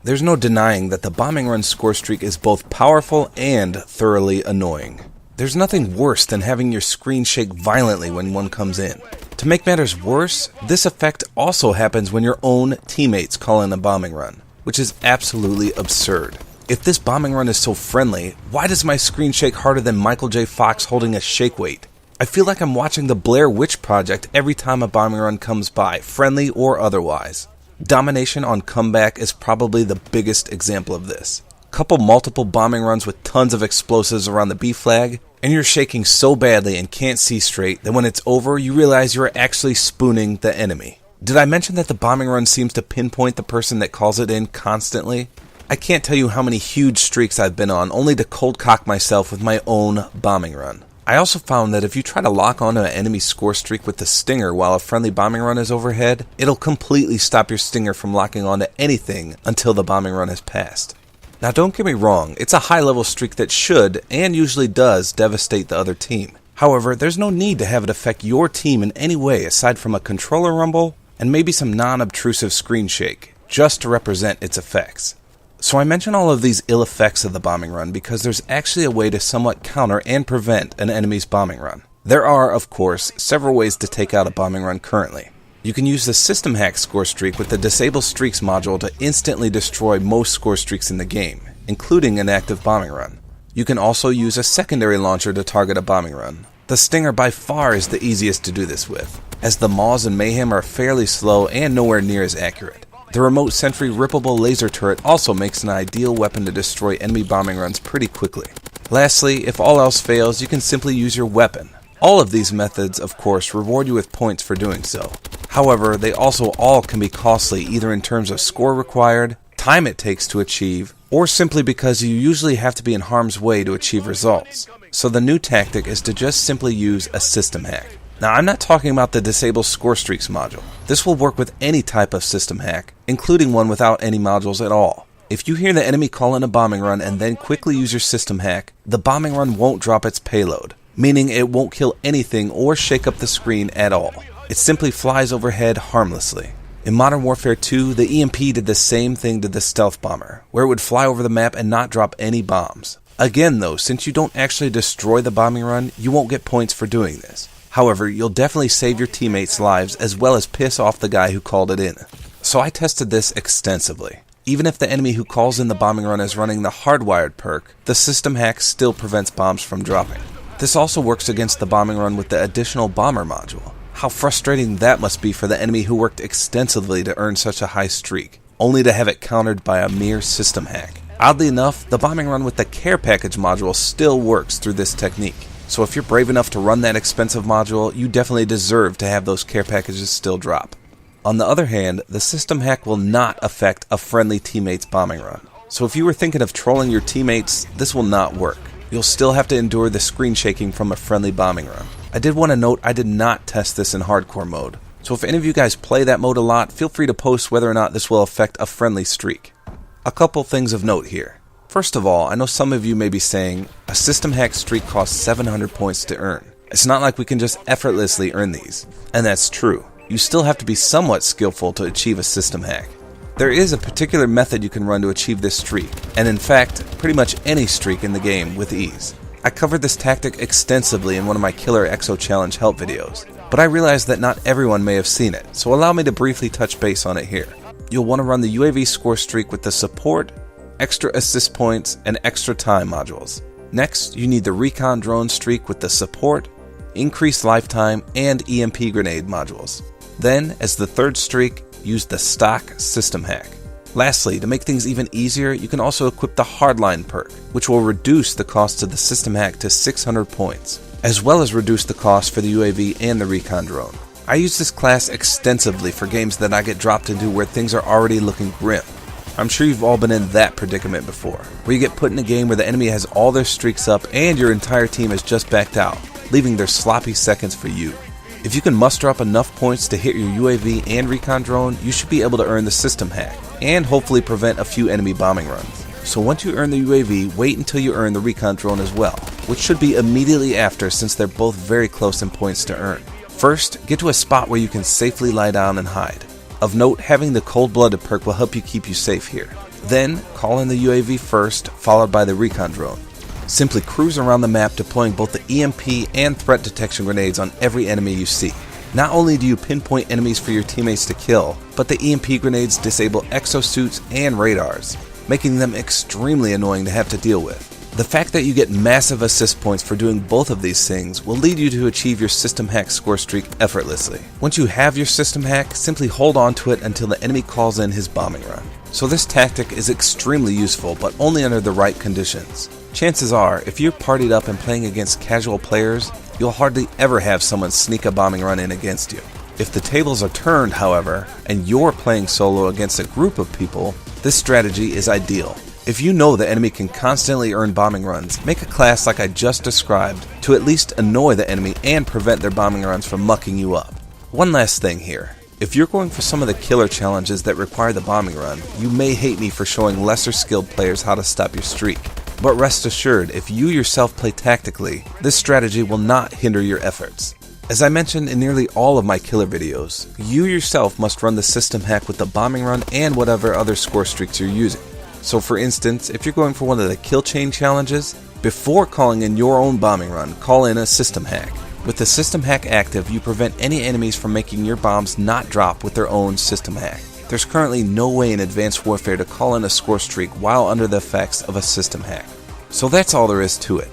There's no denying that the bombing run score streak is both powerful and thoroughly annoying. There's nothing worse than having your screen shake violently when one comes in. To make matters worse, this effect also happens when your own teammates call in a bombing run, which is absolutely absurd. If this bombing run is so friendly, why does my screen shake harder than Michael J. Fox holding a shake weight? I feel like I'm watching the Blair Witch Project every time a bombing run comes by, friendly or otherwise. Domination on comeback is probably the biggest example of this. Couple multiple bombing runs with tons of explosives around the B flag, and you're shaking so badly and can't see straight that when it's over, you realize you're actually spooning the enemy. Did I mention that the bombing run seems to pinpoint the person that calls it in constantly? I can't tell you how many huge streaks I've been on only to cold cock myself with my own bombing run. I also found that if you try to lock onto an enemy score streak with the stinger while a friendly bombing run is overhead, it'll completely stop your stinger from locking onto anything until the bombing run has passed. Now don't get me wrong, it's a high level streak that should, and usually does, devastate the other team. However, there's no need to have it affect your team in any way aside from a controller rumble and maybe some non-obtrusive screen shake, just to represent its effects. So I mention all of these ill effects of the bombing run because there's actually a way to somewhat counter and prevent an enemy's bombing run. There are, of course, several ways to take out a bombing run currently. You can use the system hack score streak with the Disable Streaks module to instantly destroy most score streaks in the game, including an active bombing run. You can also use a secondary launcher to target a bombing run. The Stinger by far is the easiest to do this with, as the MAAWS and Mayhem are fairly slow and nowhere near as accurate. The Remote Sentry rippable laser turret also makes an ideal weapon to destroy enemy bombing runs pretty quickly. Lastly, if all else fails, you can simply use your weapon. All of these methods, of course, reward you with points for doing so. However, they also all can be costly either in terms of score required, time it takes to achieve, or simply because you usually have to be in harm's way to achieve results. So the new tactic is to just simply use a system hack. Now, I'm not talking about the Disable Score Streaks module. This will work with any type of system hack, including one without any modules at all. If you hear the enemy call in a bombing run and then quickly use your system hack, the bombing run won't drop its payload, meaning it won't kill anything or shake up the screen at all. It simply flies overhead harmlessly. In Modern Warfare 2, the EMP did the same thing to the stealth bomber, where it would fly over the map and not drop any bombs. Again though, since you don't actually destroy the bombing run, you won't get points for doing this. However, you'll definitely save your teammates' lives as well as piss off the guy who called it in. So I tested this extensively. Even if the enemy who calls in the bombing run is running the hardwired perk, the system hack still prevents bombs from dropping. This also works against the bombing run with the additional bomber module. How frustrating that must be for the enemy who worked extensively to earn such a high streak, only to have it countered by a mere system hack. Oddly enough, the bombing run with the care package module still works through this technique. So if you're brave enough to run that expensive module, you definitely deserve to have those care packages still drop. On the other hand, the system hack will not affect a friendly teammate's bombing run. So if you were thinking of trolling your teammates, this will not work. You'll still have to endure the screen shaking from a friendly bombing run. I did want to note I did not test this in hardcore mode. So if any of you guys play that mode a lot, feel free to post whether or not this will affect a friendly streak. A couple things of note here. First of all, I know some of you may be saying, a system hack streak costs 700 points to earn. It's not like we can just effortlessly earn these. And that's true. You still have to be somewhat skillful to achieve a system hack. There is a particular method you can run to achieve this streak, and in fact, pretty much any streak in the game with ease. I covered this tactic extensively in one of my Killer Exo Challenge help videos, but I realized that not everyone may have seen it, so allow me to briefly touch base on it here. You'll want to run the UAV score streak with the support, extra assist points, and extra time modules. Next, you need the recon drone streak with the support, increased lifetime, and EMP grenade modules. Then, as the third streak, use the stock system hack. Lastly, to make things even easier, you can also equip the hardline perk, which will reduce the cost of the system hack to 600 points, as well as reduce the cost for the UAV and the recon drone. I use this class extensively for games that I get dropped into where things are already looking grim. I'm sure you've all been in that predicament before, where you get put in a game where the enemy has all their streaks up and your entire team has just backed out, leaving their sloppy seconds for you. If you can muster up enough points to hit your UAV and recon drone, you should be able to earn the system hack, and hopefully prevent a few enemy bombing runs. So once you earn the UAV, wait until you earn the recon drone as well, which should be immediately after since they're both very close in points to earn. First, get to a spot where you can safely lie down and hide. Of note, having the cold-blooded perk will help you keep you safe here. Then, call in the UAV first, followed by the recon drone. Simply cruise around the map deploying both the EMP and threat detection grenades on every enemy you see. Not only do you pinpoint enemies for your teammates to kill, but the EMP grenades disable exosuits and radars, making them extremely annoying to have to deal with. The fact that you get massive assist points for doing both of these things will lead you to achieve your system hack score streak effortlessly. Once you have your system hack, simply hold on to it until the enemy calls in his bombing run. So this tactic is extremely useful, but only under the right conditions. Chances are, if you're partied up and playing against casual players, you'll hardly ever have someone sneak a bombing run in against you. If the tables are turned, however, and you're playing solo against a group of people, this strategy is ideal. If you know the enemy can constantly earn bombing runs, make a class like I just described to at least annoy the enemy and prevent their bombing runs from mucking you up. One last thing here. If you're going for some of the killer challenges that require the bombing run, you may hate me for showing lesser skilled players how to stop your streak. But rest assured, if you yourself play tactically, this strategy will not hinder your efforts. As I mentioned in nearly all of my killer videos, you yourself must run the system hack with the bombing run and whatever other score streaks you're using. So for instance, if you're going for one of the kill chain challenges, before calling in your own bombing run, call in a system hack. With the system hack active, you prevent any enemies from making your bombs not drop with their own system hack. There's currently no way in Advanced Warfare to call in a score streak while under the effects of a system hack. So that's all there is to it.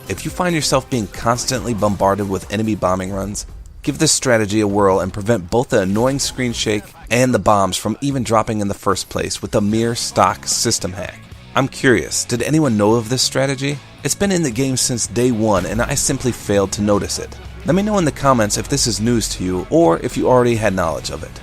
If you find yourself being constantly bombarded with enemy bombing runs, give this strategy a whirl and prevent both the annoying screen shake and the bombs from even dropping in the first place with a mere stock system hack. I'm curious, did anyone know of this strategy? It's been in the game since day one and I simply failed to notice it. Let me know in the comments if this is news to you or if you already had knowledge of it.